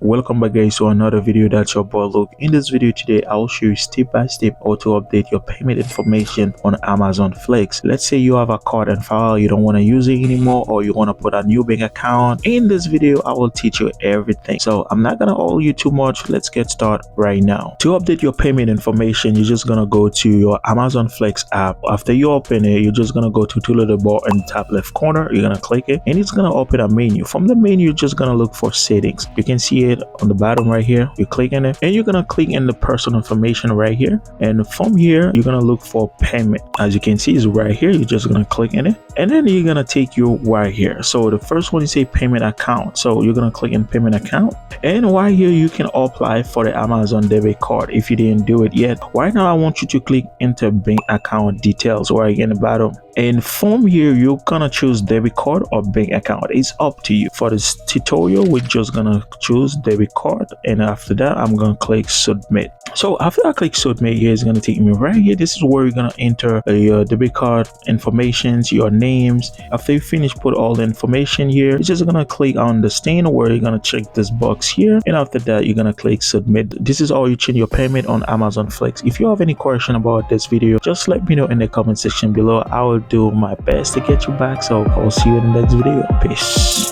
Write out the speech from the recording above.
Welcome back guys to another video. That's your boy Luke. In this video today I'll show you step by step how to update your payment information on Amazon Flex. Let's say you have a card and file, you don't want to use it anymore, or you want to put a new bank account. In this video I will teach you everything, so I'm not gonna hold you too much. Let's get started right now. To update your payment information, you're just gonna go to your Amazon Flex app. After you open it, you're just gonna go to little bar in the top left corner. You're gonna click it and it's gonna open a menu. From the menu, you're just gonna look for settings. You can see it on the bottom right here. You click in it and you're gonna click in the personal information right here, and from here you're gonna look for payment. As you can see, is right here. You're just gonna click in it and then you're gonna take you right here. So the first one is a payment account, so you're gonna click in payment account, and right here you can apply for the Amazon debit card if you didn't do it yet. Right now I want you to click into bank account details right in the bottom, and from here you're gonna choose debit card or bank account. It's up to you. For this tutorial we're just gonna choose debit card, and after that I'm gonna click submit. So after I click submit, here it's gonna take me right here. This is where you're gonna enter your debit card informations, your names. After you finish put all the information here, you're just gonna click on the stain where you're gonna check this box here, and after that you're gonna click submit. This is how you change your payment on Amazon Flex. If you have any question about this video, just let me know in the comment section below. I will do my best to get you back, so I will see you in the next video. Peace.